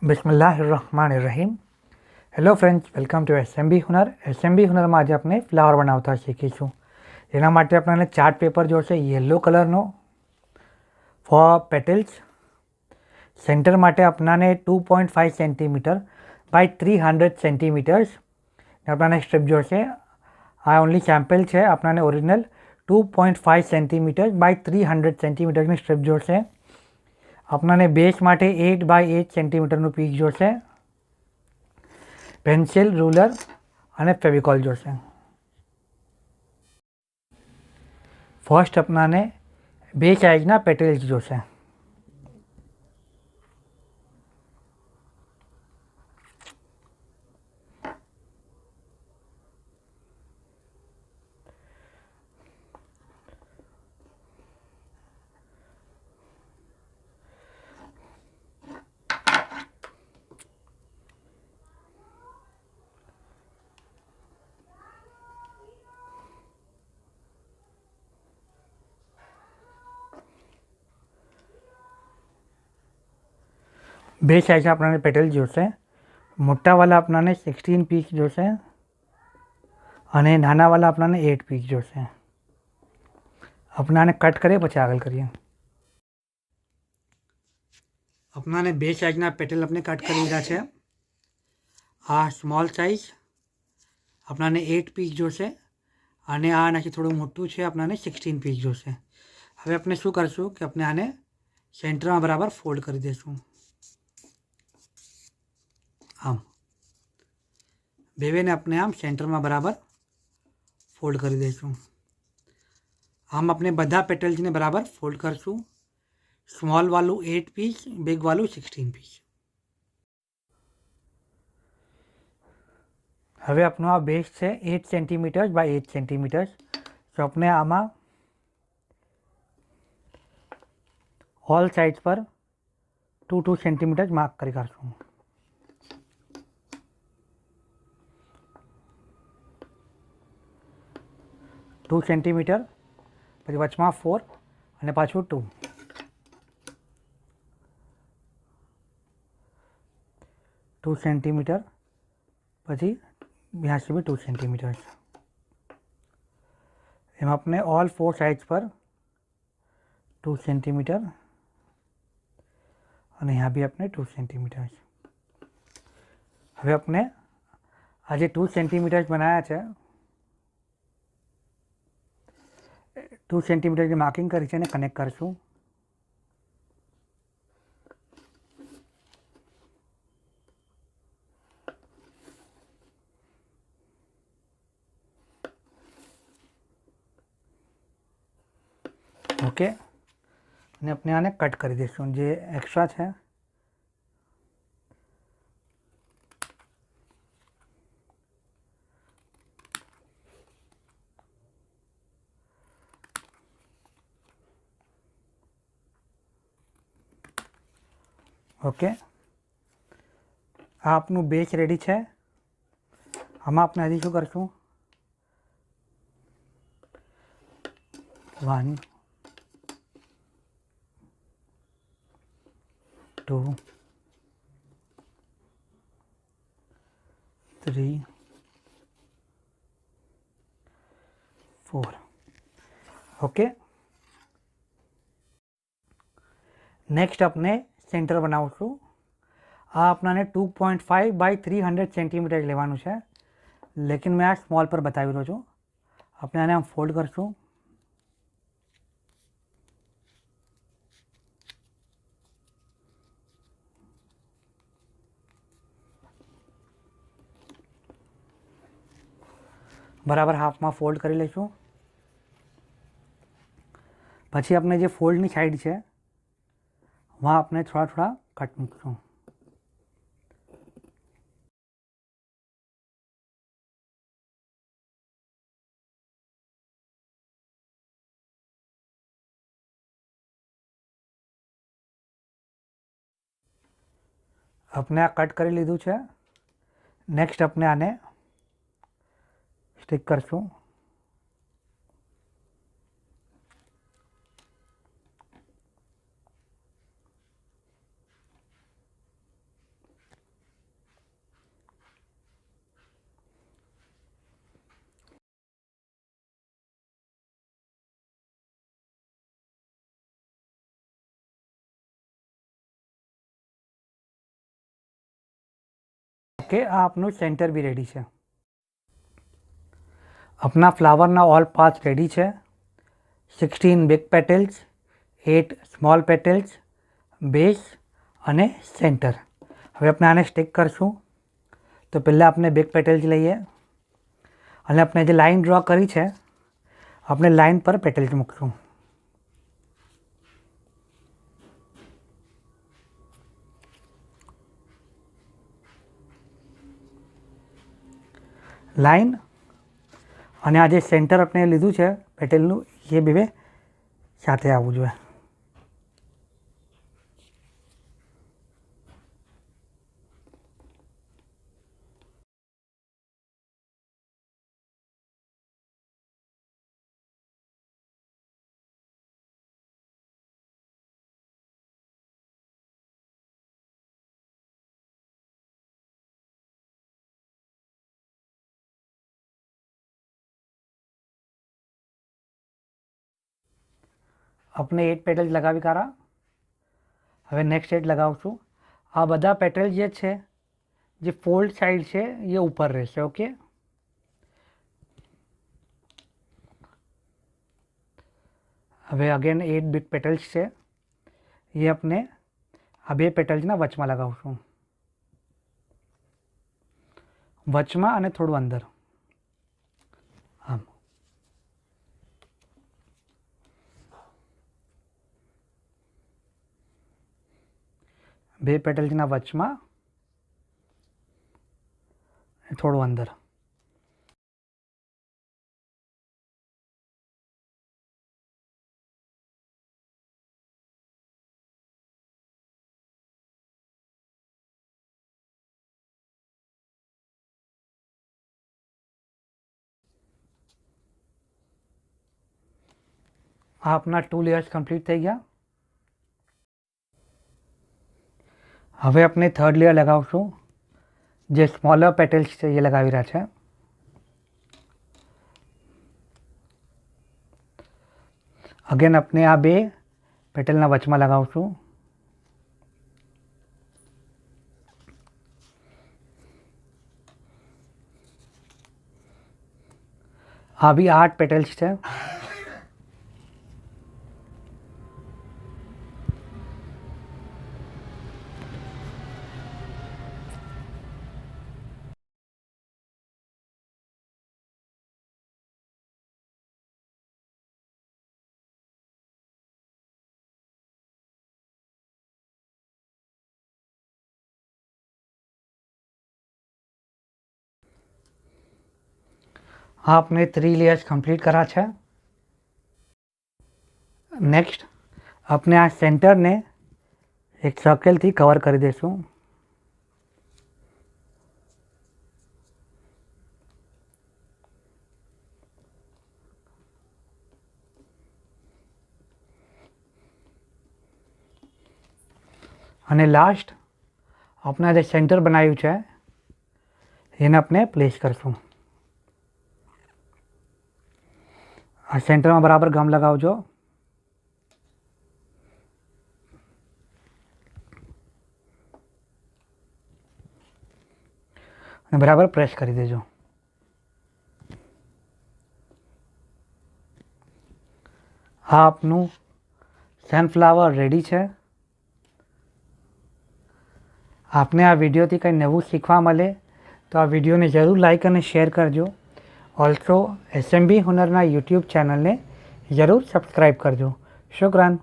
બિસ્મિલ્લાહિર્રહમાનિર્રહીમ. Hello friends, welcome to SMB Hunar. SMB હુનરમાં આજે આપણે ફ્લાવર બનાવતા શીખીશું. એના માટે આપણને ચાર્ટ પેપર જોશે યલો કલરનો ફોર પેટલ્સ. સેન્ટર માટે આપણને 2.5 સેન્ટીમીટર બાય 300 સેન્ટીમીટર્સ આપણને સ્ટ્રીપ જોશે. આ ઓનલી સેમ્પલ છે. આપણને ઓરિજિનલ 2.5 સેન્ટીમીટર બાય 300 સેન્ટીમીટરની સ્ટ્રીપ જોશે. આપણને બેઝ માટે 8 બાય 8 સેન્ટીમીટરનું પીસ જોશે. પેન્સિલ, રૂલર અને ફેવિકોલ જોશે. ફર્સ્ટ આપણને બે સાઇઝના પેટલ્સ જોશે. બે સાઇઝના આપણને પેટલ જોશે. મોટાવાળા આપણને 16 પીસ જોશે અને નાનાવાળા આપણને 8 પીસ જોશે. આપણને કટ કરીએ પછી આગળ કરીએ. આપણને બે સાઇઝના પેટલ આપણે કટ કરી લીધા છે. આ સ્મોલ સાઇઝ આપણને 8 પીસ જોશે અને આ આનાથી થોડું મોટું છે, આપણને 16 પીસ જોશે. હવે આપણે શું કરશું કે આપણે આને સેન્ટરમાં બરાબર ફોલ્ડ કરી દઈશું. આમ બેને આપણે આમ સેન્ટરમાં બરાબર ફોલ્ડ કરી દઈશું. આમ આપણે બધા પેટલ્સને બરાબર ફોલ્ડ કરશું. સ્મોલ વાળું 8 પીસ, બિગ વાળું 16 પીસ. હવે આપણો આ બેઝ છે 8 સેન્ટીમીટર બાય 8 સેન્ટીમીટર. તો આપણે આમાં ઓલ સાઇડ પર 2 સેન્ટીમીટર માર્ક કરી કાઢશું. ટુ સેન્ટીમીટર, પછી વચમાં 4 અને પાછું 2. 2 સેન્ટીમીટર, પછી यहाँ से भी 2 सेंटीमीटर. એમાં આપણે ઓલ 4 સાइड्स पर 2 सेंटीमीटर અને यहाँ भी अपने 2 सेंटीमीटर. હવે આપણે આ જે 2 સેન્ટીમીટર બનાવ્યા છે, 2 સેન્ટીમીટરની માર્કિંગ કરી છે એને કનેક્ટ કરશું. ઓકે, અને આપણે આને કટ કરી દઈશું જે એક્સ્ટ્રા છે. ઓકે, આ આપનું બેઝ રેડી છે. આમાં આપણે હજી શું કરશું, 1 2 3 4. ઓકે, નેક્સ્ટ આપણે સેન્ટર બનાવશું. આ આપણને 2.5 બાય 300 સેન્ટીમીટર લેવાનું છે, લેકિન મેં આ સ્મોલ પર બતાવી રહ્યો છું. આપણે આને આમ ફોલ્ડ કરશું. બરાબર હાફમાં ફોલ્ડ કરી લઈશું. પછી આપણે જે ફોલ્ડની સાઈડ છે વहाँ આપણે થોડા થોડા કટ મૂકશું. આપણે આ કટ કરી લીધું છે. નેક્સ્ટ આપણે આને સ્ટિક કરશું. કે આ આપનું સેન્ટર બી રેડી છે। अपना फ्लावरना ऑल पार्ट्स रेडी है। 16 big petals, 8 small petals, base અને સેન્ટર। હવે આપણે આને સ્ટિક કરશું તો પહેલાં આપણે બિગ પેટલ્સ લઈએ અને આપણે જે લાઇન ડ્રો કરી છે આપણે લાઇન પર પેટલ્સ મૂકશું। લાઇન અને આ જે સેન્ટર આપણે લીધું છે પેટલનું એ બે સાથે આવવું જોઈએ। આપણે 8 પેટલ્સ લગાવી કાઢા। હવે નેક્સ્ટ 8 લગાવશું। આ બધા પેટલ જે છે જે ફોલ્ડ સાઈડ છે એ ઉપર રહેશે। ઓકે, હવે અગેન 8 બિગ પેટલ્સ છે એ આપણે આ બે પેટલ્સના વચમાં લગાવશું, વચમાં અને થોડું અંદર આમ। બે પેટલ્સના વચમાં થોડું અંદર। આ આપના 2 લેયર્સ કમ્પ્લીટ થઈ ગયા। હવે આપણે થર્ડ લેયર લગાવશું, જે સ્મોલર પેટલ્સ છે એ લગાવી રહ્યા છે। અગેન આપણે આ બે પેટલના વચમાં લગાવશું। આ બી 8 પેટલ્સ છે। हाँ, आपने 3 लेयर्स कंप्लीट करा है। नेक्स्ट अपने आ सेंटर ने एक सर्कल थी कवर कर देशू। અને લાસ્ટ अपना जो सेंटर बनायु है એને આપણે પ્લેસ કરશું। આ સેન્ટરમાં બરાબર ગમ લગાવજો અને બરાબર પ્રેસ કરી દેજો। આ આપનું સનફ્લાવર રેડી છે। आपने आ वीडियो थी कई नवू सीखवा मळे तो आ वीडियो ने जरूर लाइक और शेर करजो। ऑल्सो SMB हुनरना यूट्यूब चैनल ने जरूर सब्सक्राइब करजो। शुक्रान।